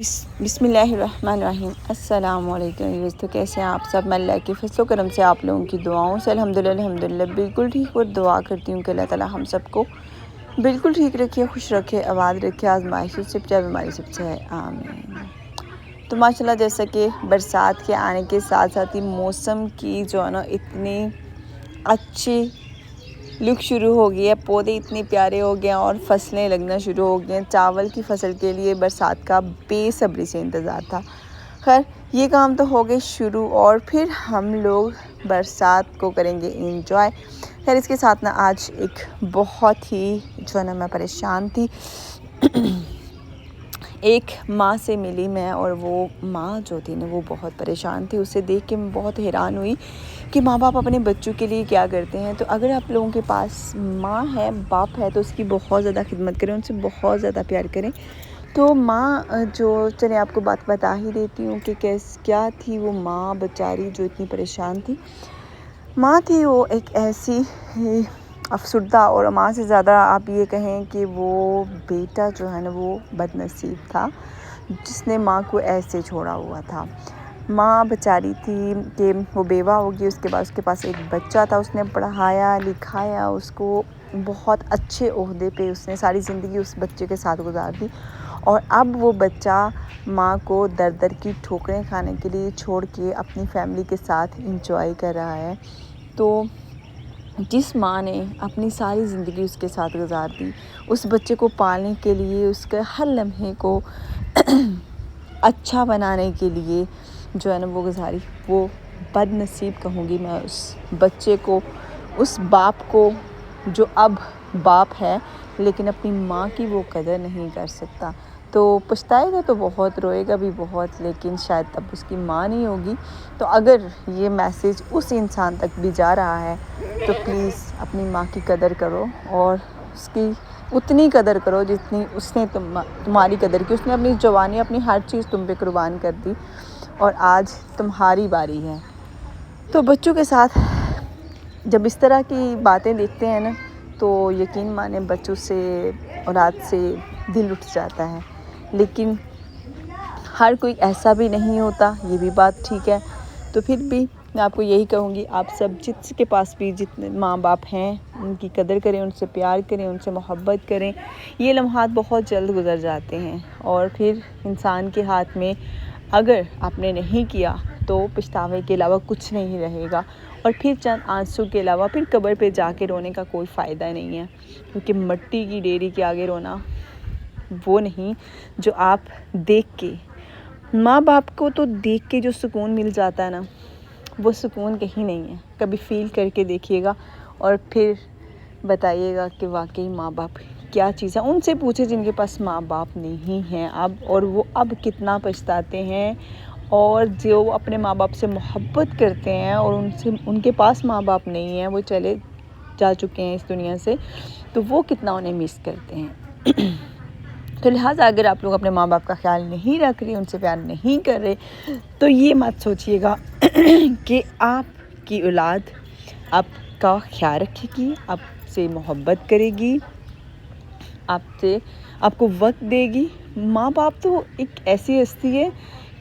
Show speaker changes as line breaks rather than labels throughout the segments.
बिस्मिल्लाहिर्रहमानिर्रहीम अस्सलामुअलैकुम। तो कैसे हैं आप सब? मैं अल्लाह के फज़ल करम से आप लोगों की दुआओं से अल्हम्दुलिल्लाह बिल्कुल ठीक। और दुआ करती हूँ कि अल्लाह ताला हम सबको बिल्कुल ठीक रखे, खुश रखे, आबाद रखे, आजमाइशों से बचाए, बीमारी से बचाए, आमीन। तो माशाल्लाह जैसा कि बरसात के आने के साथ साथ ही मौसम की जो है ना इतनी अच्छी लुक शुरू हो गई है, पौधे इतने प्यारे हो गए हैं और फसलें लगना शुरू हो गई हैं। चावल की फसल के लिए बरसात का बेसब्री से इंतज़ार था। खैर ये काम तो हो गए शुरू और फिर हम लोग बरसात को करेंगे एंजॉय। खैर इसके साथ ना आज एक बहुत ही जो है ना मैं परेशान थी। एक माँ से मिली मैं और वो माँ जो थी ना वो बहुत परेशान थी। उसे देख के मैं बहुत हैरान हुई कि माँ बाप अपने बच्चों के लिए क्या करते हैं। तो अगर आप लोगों के पास माँ है, बाप है, तो उसकी बहुत ज़्यादा खिदमत करें, उनसे बहुत ज़्यादा प्यार करें। तो माँ जो चलिए आपको बात बता ही देती हूँ कि क्या थी वो माँ बेचारी जो इतनी परेशान थी। माँ थी वो एक ऐसी अफसरदा, और माँ से ज़्यादा आप ये कहें कि वो बेटा जो है ना वो बदनसीब था जिसने माँ को ऐसे छोड़ा हुआ था। माँ बेचारी थी कि वो बेवा होगी, उसके बाद उसके पास एक बच्चा था, उसने पढ़ाया लिखाया उसको, बहुत अच्छे ओहदे पे उसने सारी ज़िंदगी उस बच्चे के साथ गुजार दी। और अब वो बच्चा माँ को दर दर की ठोकरें खाने के लिए छोड़ के अपनी फैमिली के साथ इंजॉय कर रहा है। तो जिस माँ ने अपनी सारी ज़िंदगी उसके साथ गुजार दी, उस बच्चे को पालने के लिए, उसके हर लम्हे को अच्छा बनाने के लिए जो है ना वो गुजारी, वो बदनसीब कहूँगी मैं उस बच्चे को, उस बाप को जो अब बाप है लेकिन अपनी माँ की वो कदर नहीं कर सकता। तो पछताएगा तो बहुत, रोएगा भी बहुत, लेकिन शायद तब उसकी माँ नहीं होगी। तो अगर ये मैसेज उस इंसान तक भी जा रहा है तो प्लीज़ अपनी माँ की कदर करो और उसकी उतनी कदर करो जितनी उसने तुम्हारी कदर की। उसने अपनी जवानी, अपनी हर चीज़ तुम पे कुर्बान कर दी और आज तुम्हारी बारी है। तो बच्चों के साथ जब इस तरह की बातें देखते हैं ना तो यकीन माने बच्चों से, औलाद से दिल उठ जाता है। लेकिन हर कोई ऐसा भी नहीं होता, ये भी बात ठीक है। तो फिर भी मैं आपको यही कहूँगी, आप सब जिसके पास भी जितने माँ बाप हैं उनकी कदर करें, उनसे प्यार करें, उनसे मोहब्बत करें। ये लम्हात बहुत जल्द गुजर जाते हैं और फिर इंसान के हाथ में अगर आपने नहीं किया तो पछतावे के अलावा कुछ नहीं रहेगा। और फिर चंद आंसू के अलावा फिर कब्र पे जाके रोने का कोई फ़ायदा नहीं है, क्योंकि मिट्टी की डेरी के आगे रोना वो नहीं जो आप देख के, माँ बाप को तो देख के जो सुकून मिल जाता है ना वो सुकून कहीं नहीं है। कभी फ़ील करके देखिएगा और फिर बताइएगा कि वाकई माँ बाप क्या चीज़ है। उनसे पूछे जिनके पास माँ बाप नहीं हैं अब, और वो अब कितना पछताते हैं। और जो अपने माँ बाप से मोहब्बत करते हैं और उनके पास माँ बाप नहीं है, वो चले जा चुके हैं इस दुनिया से, तो वो कितना उन्हें मिस करते हैं। तो लिहाजा अगर आप लोग अपने माँ बाप का ख्याल नहीं रख रहे, उनसे प्यार नहीं कर रहे, तो ये मत सोचिएगा कि आपकी औलाद आपका ख्याल रखेगी, आपसे मोहब्बत करेगी, आपको वक्त देगी। माँ बाप तो एक ऐसी हस्ती है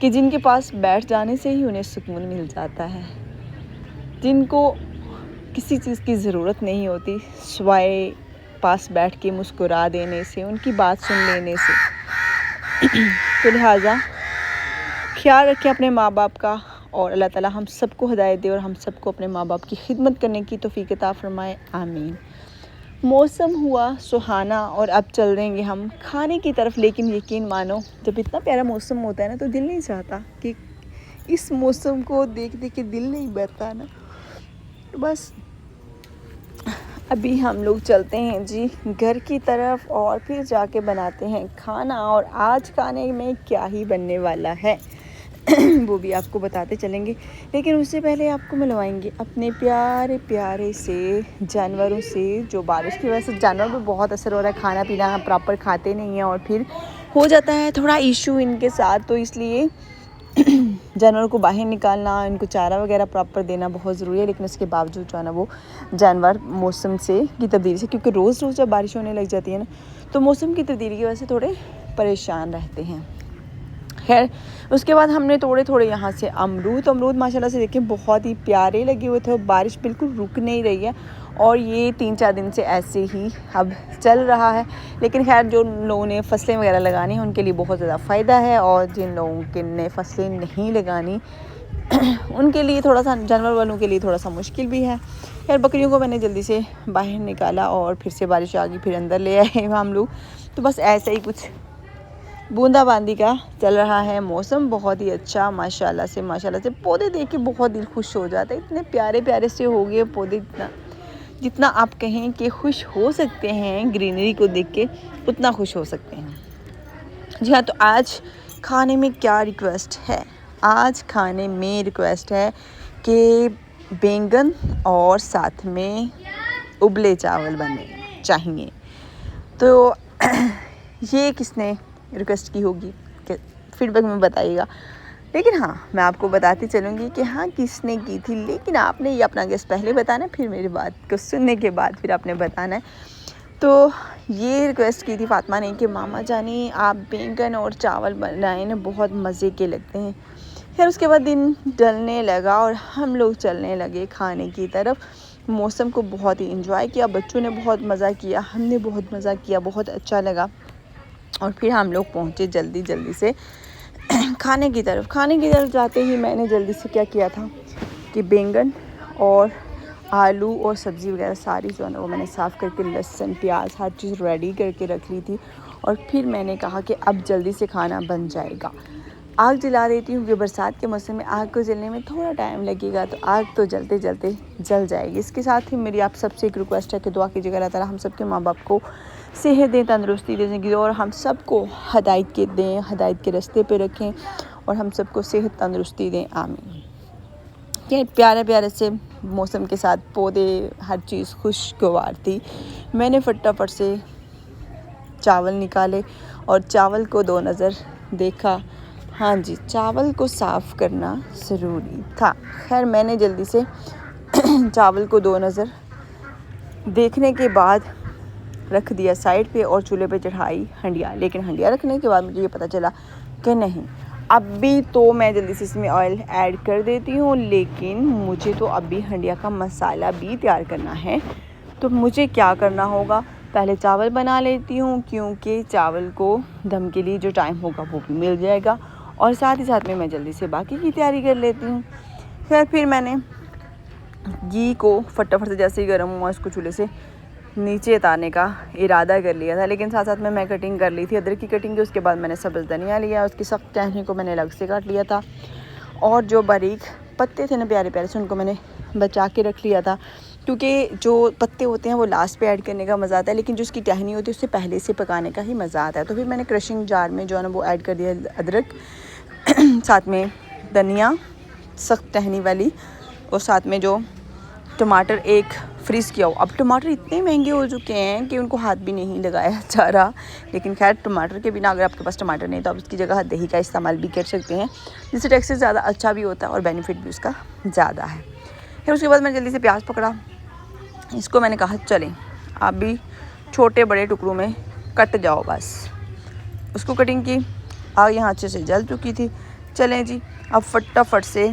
कि जिनके पास बैठ जाने से ही उन्हें सुकून मिल जाता है, जिनको किसी चीज़ की ज़रूरत नहीं होती सिवाय पास बैठ के मुस्कुरा देने से, उनकी बात सुन लेने से। तो लिहाजा ख्याल रखें अपने माँ बाप का और अल्लाह ताला हम सबको हिदायत दे और हम सबको अपने माँ बाप की खिदमत करने की तौफीक अता फरमाए, आमीन। मौसम हुआ सुहाना और अब चल देंगे हम खाने की तरफ। लेकिन यकीन मानो जब इतना प्यारा मौसम होता है ना तो दिल नहीं चाहता कि इस मौसम को देख देख के दिल नहीं भरता ना। तो बस अभी हम लोग चलते हैं जी घर की तरफ और फिर जाके बनाते हैं खाना। और आज खाने में क्या ही बनने वाला है वो भी आपको बताते चलेंगे। लेकिन उससे पहले आपको मिलवाएंगे अपने प्यारे प्यारे से जानवरों से। जो बारिश की वजह से जानवर पे बहुत असर हो रहा है, खाना पीना प्रॉपर खाते नहीं हैं और फिर हो जाता है थोड़ा इशू इनके साथ। तो इसलिए जानवरों को बाहर निकालना, इनको चारा वगैरह प्रॉपर देना बहुत ज़रूरी है। लेकिन उसके बावजूद जो है ना वो जानवर मौसम से की तब्दीली से, क्योंकि रोज़ रोज़ जब बारिश होने लग जाती है ना तो मौसम की तब्दीली की वजह से थोड़े परेशान रहते हैं। खैर उसके बाद हमने तोड़े थोड़े यहाँ से अमरूद माशाल्लाह से देखें बहुत ही प्यारे लगे हुए थे। बारिश बिल्कुल रुक नहीं रही है और ये 3-4 दिन से ऐसे ही अब चल रहा है। लेकिन खैर जो लोगों ने फसलें वगैरह लगानी हैं उनके लिए बहुत ज़्यादा फ़ायदा है, और जिन लोगों के ने फसलें नहीं लगानी उनके लिए थोड़ा सा, जानवर वालों के लिए थोड़ा सा मुश्किल भी है। खैर बकरियों को मैंने जल्दी से बाहर निकाला और फिर से बारिश आ गई, फिर अंदर ले आए हम लोग। तो बस ऐसा ही कुछ बूंदाबांदी का चल रहा है। मौसम बहुत ही अच्छा माशाल्लाह से। पौधे देख के बहुत दिल खुश हो जाता है, इतने प्यारे प्यारे से हो गए पौधे। जितना आप कहें कि खुश हो सकते हैं ग्रीनरी को देख के, उतना खुश हो सकते हैं। जी हाँ, तो आज खाने में क्या रिक्वेस्ट है? आज खाने में रिक्वेस्ट है कि बैंगन और साथ में उबले चावल बने चाहिए। तो ये किसने रिक्वेस्ट की होगी कि फीडबैक में बताइएगा। लेकिन हाँ, मैं आपको बताती चलूँगी कि हाँ किसने की थी, लेकिन आपने ये अपना गेस पहले बताना है, फिर मेरी बात को सुनने के बाद फिर आपने बताना है। तो ये रिक्वेस्ट की थी फातिमा ने कि मामा जानी आप बैंगन और चावल बनाए ना, बहुत मज़े के लगते हैं। फिर उसके बाद दिन ढलने लगा और हम लोग चलने लगे खाने की तरफ। मौसम को बहुत ही इंजॉय किया, बच्चों ने बहुत मज़ा किया, हमने बहुत मज़ा किया, बहुत अच्छा लगा। और फिर हम लोग पहुँचे जल्दी से खाने की तरफ जाते ही मैंने जल्दी से क्या किया था कि बैंगन और आलू और सब्ज़ी वगैरह सारी जो है ना वो मैंने साफ़ करके, लहसुन प्याज हर चीज़ रेडी करके रख ली थी। और फिर मैंने कहा कि अब जल्दी से खाना बन जाएगा। आग जला देती हूँ, क्योंकि बरसात के मौसम में आग को जलने में थोड़ा टाइम लगेगा, तो आग तो जलते जलते जल जाएगी। इसके साथ ही मेरी आप सबसे एक रिक्वेस्ट है कि दुआ कीजिएगा अल्लाह ताला हम सबके माँ बाप को सेहत दें, तंदुरुस्ती दें ज़िंदगी, और हम सबको हदायत के दें, हदायत के रास्ते पे रखें और हम सबको सेहत तंदुरुस्ती दें, आमीन। क्या प्यारे प्यारे से मौसम के साथ पौधे, हर चीज़ खुशगवार थी। मैंने फटाफट से चावल निकाले और चावल को दो नज़र देखा। हाँ जी, चावल को साफ़ करना ज़रूरी था। खैर मैंने जल्दी से चावल को दो नज़र देखने के बाद रख दिया साइड पे और चूल्हे पे चढ़ाई हंडिया। लेकिन हंडिया रखने के बाद मुझे ये पता चला कि नहीं, अभी तो मैं जल्दी से इसमें ऑयल ऐड कर देती हूँ, लेकिन मुझे तो अभी हंडिया का मसाला भी तैयार करना है। तो मुझे क्या करना होगा, पहले चावल बना लेती हूँ, क्योंकि चावल को दम के लिए जो टाइम होगा वो भी मिल जाएगा, और साथ ही साथ में मैं जल्दी से बाकी की तैयारी कर लेती हूँ। फिर मैंने घी को फटाफट से जैसे ही गर्म हुआ उसको चूल्हे से नीचे उतारने का इरादा कर लिया था, लेकिन साथ साथ में मैं कटिंग कर ली थी अदरक की कटिंग की। उसके बाद मैंने सब्ज़ धनिया लिया, उसकी सख्त टहनी को मैंने अलग से काट लिया था, और जो बारीक पत्ते थे ना प्यारे प्यारे से, उनको मैंने बचा के रख लिया था, क्योंकि जो पत्ते होते हैं वो लास्ट पे ऐड करने का मज़ा आता है, लेकिन जो उसकी टहनी होती है उससे पहले से पकाने का ही मज़ा आता है। तो फिर मैंने क्रशिंग जार में जो है ना वो ऐड कर दिया अदरक, साथ में धनिया सख्त टहनी वाली, और साथ में जो टमाटर एक फ्रीज़ किया हो। अब टमाटर इतने महंगे हो चुके हैं कि उनको हाथ भी नहीं लगाया जा रहा, लेकिन खैर टमाटर के बिना अगर आपके पास टमाटर नहीं तो आप उसकी जगह दही का इस्तेमाल भी कर सकते हैं, जिससे टेक्सचर ज़्यादा अच्छा भी होता है और बेनिफिट भी उसका ज़्यादा है। फिर उसके बाद मैंने जल्दी से प्याज पकड़ा, इसको मैंने कहा चलें आप भी छोटे बड़े टुकड़ों में कट जाओ, बस उसको कटिंग की। आग यहाँ अच्छे से जल चुकी थी। चलें जी, अब फटाफट से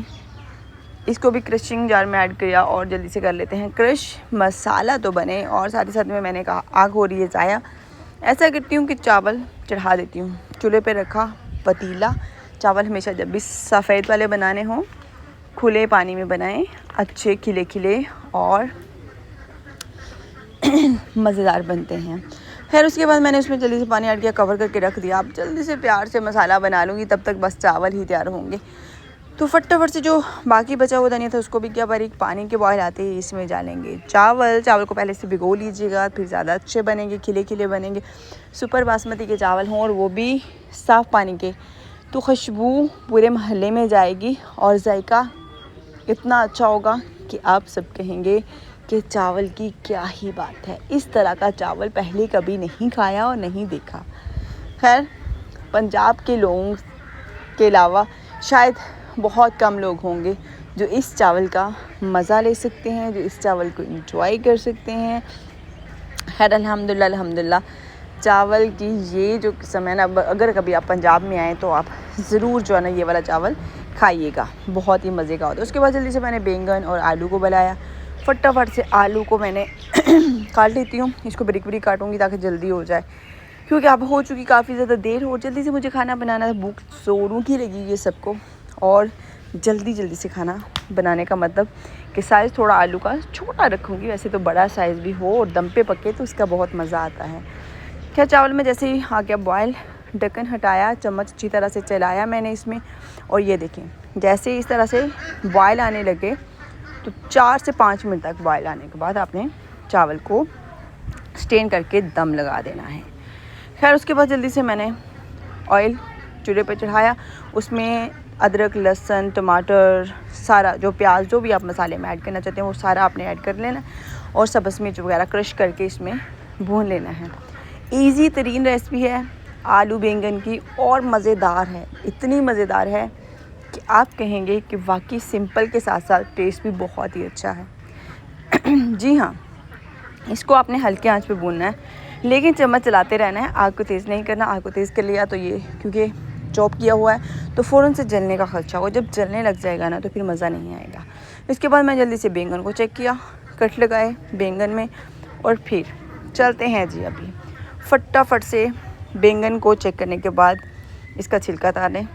इसको भी क्रशिंग जार में ऐड किया और जल्दी से कर लेते हैं क्रश। मसाला तो बने, और साथ ही साथ में मैंने कहा आग हो रही है ज़ाया, ऐसा करती हूँ कि चावल चढ़ा देती हूँ। चूल्हे पे रखा पतीला। चावल हमेशा जब भी सफ़ेद वाले बनाने हों खुले पानी में बनाएं, अच्छे खिले खिले और मज़ेदार बनते हैं। खैर उसके बाद मैंने उसमें जल्दी से पानी ऐड किया, कवर करके रख दिया। अब जल्दी से प्यार से मसाला बना लूँगी, तब तक बस चावल ही तैयार होंगे। तो फटाफट से जो बाकी बचा हुआ धनिया था उसको भी क्या बारीक पानी के बॉयल आते ही इसमें डालेंगे चावल को पहले से भिगो लीजिएगा, फिर ज़्यादा अच्छे बनेंगे, खिले खिले बनेंगे। सुपर बासमती के चावल हों और वो भी साफ़ पानी के, तो खुशबू पूरे महल्ले में जाएगी और जायका इतना अच्छा होगा कि आप सब कहेंगे कि चावल की क्या ही बात है। इस तरह का चावल पहले कभी नहीं खाया और नहीं देखा। खैर पंजाब के लोगों के अलावा शायद बहुत कम लोग होंगे जो इस चावल का मज़ा ले सकते हैं, जो इस चावल को एंजॉय कर सकते हैं। खैर अल्हम्दुलिल्लाह चावल की ये जो किस्म है ना, अगर कभी आप पंजाब में आएँ तो आप ज़रूर जो है ना ये वाला चावल खाइएगा, बहुत ही मज़े का होता है। उसके बाद जल्दी से मैंने बैंगन और आलू को बनाया। फटाफट से आलू को मैंने काट लेती हूँ, इसको बारीक बारीक काटूँगी ताकि जल्दी हो जाए, क्योंकि अब हो चुकी काफ़ी ज़्यादा देर और जल्दी से मुझे खाना बनाना है। भूख ज़ोरों की लगी है सबको, और जल्दी से खाना बनाने का मतलब कि साइज़ थोड़ा आलू का छोटा रखूँगी, वैसे तो बड़ा साइज़ भी हो और दम पे पके तो इसका बहुत मज़ा आता है। क्या चावल में जैसे ही आ गया बॉयल, ढक्कन हटाया, चम्मच अच्छी तरह से चलाया मैंने इसमें, और ये देखें जैसे इस तरह से बॉयल आने लगे तो 4 से 5 मिनट तक बॉयल आने के बाद आपने चावल को स्टेन करके दम लगा देना है। खैर उसके बाद जल्दी से मैंने ऑयल चूल्हे पर चढ़ाया, उसमें अदरक, लहसुन, टमाटर, सारा जो प्याज, जो भी आप मसाले में ऐड करना चाहते हैं वो सारा आपने ऐड कर लेना, और सब्ज़ मिर्च वगैरह क्रश करके इसमें भून लेना है। ईज़ी तरीन रेसिपी है आलू बैंगन की, और मज़ेदार है, इतनी मज़ेदार है कि आप कहेंगे कि वाकई सिंपल के साथ साथ टेस्ट भी बहुत ही अच्छा है। जी हाँ, इसको आपने हल्के आंच पे भूनना है, लेकिन चम्मच चलाते रहना है, आग को तेज़ नहीं करना। आग को तेज़ कर लिया तो ये क्योंकि चॉप किया हुआ है तो फ़ौरन से जलने का खदशा हो, जब जलने लग जाएगा ना तो फिर मज़ा नहीं आएगा। इसके बाद मैं जल्दी से बैंगन को चेक किया, कट लगाए बैंगन में, और फिर चलते हैं जी। अभी फटाफट से बैंगन को चेक करने के बाद इसका छिलका उतारें।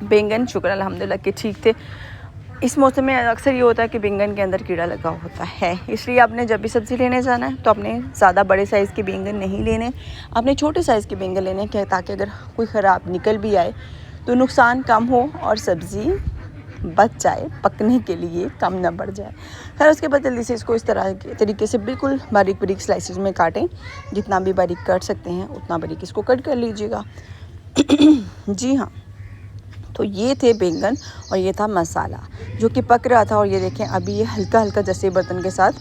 बैंगन शुक्र अल्हम्दुलिल्लाह कि ठीक थे। इस मौसम में अक्सर ये होता है कि बैंगन के अंदर कीड़ा लगा होता है, इसलिए आपने जब भी सब्ज़ी लेने जाना है तो आपने ज़्यादा बड़े साइज़ के बैंगन नहीं लेने, आपने छोटे साइज़ के बैंगन लेने हैं, ताकि अगर कोई ख़राब निकल भी आए तो नुकसान कम हो और सब्ज़ी बच जाए, पकने के लिए कम ना बढ़ जाए। फिर उसके बाद जल्दी से इसको इस तरह के तरीके से बिल्कुल बारीक बारीक स्लाइसेस में काटें, जितना भी बारीक काट सकते हैं उतना बारीक इसको कट कर लीजिएगा। जी हाँ, तो ये थे बैंगन और ये था मसाला जो कि पक रहा था, और ये देखें अभी ये हल्का हल्का जैसे बर्तन के साथ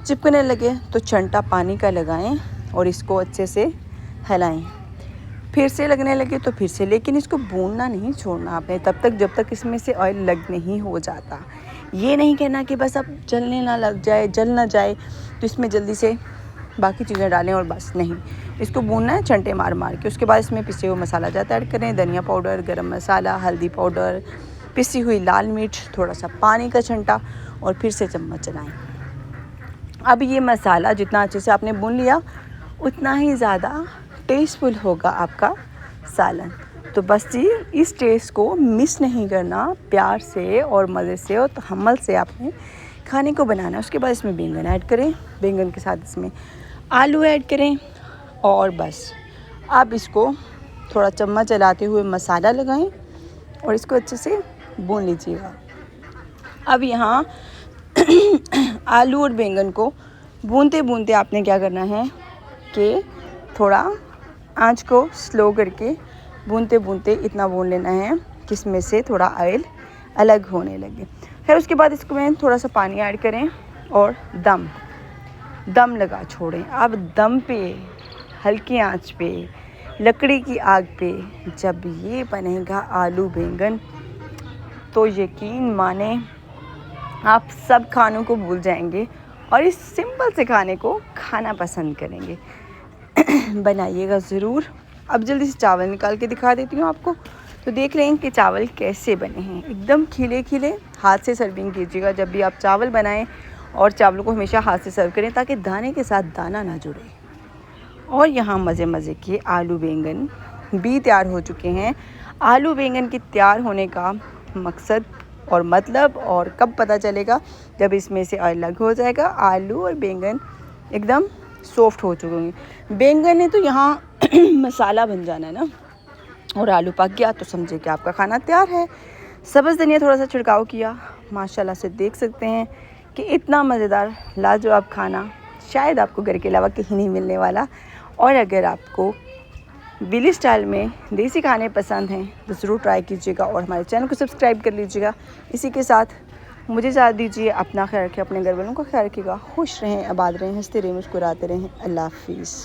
चिपकने लगे तो छंटा पानी का लगाएं और इसको अच्छे से हिलाएं। फिर से लगने लगे तो फिर से, लेकिन इसको भूनना नहीं छोड़ना आपने तब तक जब तक इसमें से ऑयल लग नहीं हो जाता। ये नहीं कहना कि बस अब जलने ना लग जाए, जल ना जाए तो इसमें जल्दी से बाकी चीज़ें डालें और बस नहीं, इसको भूनना है छंटे मार मार के। उसके बाद इसमें पिसे हुए मसाला जाता ऐड करें, धनिया पाउडर, गरम मसाला, हल्दी पाउडर, पिसी हुई लाल मिर्च, थोड़ा सा पानी का छंटा, और फिर से चम्मच चलाएं। अब ये मसाला जितना अच्छे से आपने भून लिया उतना ही ज़्यादा टेस्टफुल होगा आपका सालन। तो बस जी इस टेस्ट को मिस नहीं करना, प्यार से और मज़े से और तहम्मुल से आपने खाने को बनाना है। उसके बाद इसमें बैंगन ऐड करें, बैंगन के साथ इसमें आलू ऐड करें, और बस आप इसको थोड़ा चम्मच चलाते हुए मसाला लगाएं और इसको अच्छे से भून लीजिएगा। अब यहाँ आलू और बैंगन को भूनते भूनते आपने क्या करना है कि थोड़ा आंच को स्लो करके भूनते भूनते इतना भून लेना है कि इसमें से थोड़ा ऑयल अलग होने लगे। फिर उसके बाद इसको में थोड़ा सा पानी ऐड करें और दम लगा छोड़ें। अब दम पे हल्की आंच पे लकड़ी की आग पे जब ये बनेगा आलू बैंगन तो यकीन माने आप सब खानों को भूल जाएंगे और इस सिंपल से खाने को खाना पसंद करेंगे। बनाइएगा ज़रूर। अब जल्दी से चावल निकाल के दिखा देती हूँ आपको, तो देख लें कि चावल कैसे बने हैं। एकदम खिले खिले, हाथ से सर्विंग कीजिएगा जब भी आप चावल बनाएं, और चावलों को हमेशा हाथ से सर्व करें ताकि दाने के साथ दाना ना जुड़े। और यहाँ मज़े मज़े के आलू बैंगन भी तैयार हो चुके हैं। आलू बैंगन के तैयार होने का मकसद और मतलब और कब पता चलेगा, जब इसमें से ऑयल अलग हो जाएगा, आलू और बैंगन एकदम सॉफ्ट हो चुके होंगे। बैंगन है तो यहाँ मसाला बन जाना है ना, और आलू पक गया तो समझे कि आपका खाना तैयार है। सब्ज़ धनिया थोड़ा सा छिड़काव किया, माशाल्लाह से देख सकते हैं कि इतना मज़ेदार लाजवाब खाना शायद आपको घर के अलावा कहीं नहीं मिलने वाला। और अगर आपको विली स्टाइल में देसी खाने पसंद हैं तो ज़रूर ट्राई कीजिएगा और हमारे चैनल को सब्सक्राइब कर लीजिएगा। इसी के साथ मुझे इजाज़त दीजिए। अपना ख्याल रखिए, अपने घर वालों का ख्याल रखिएगा। खुश रहें, आबाद रहें, हंसते रहें, मुस्कुराते रहें। अल्लाह हाफिज़।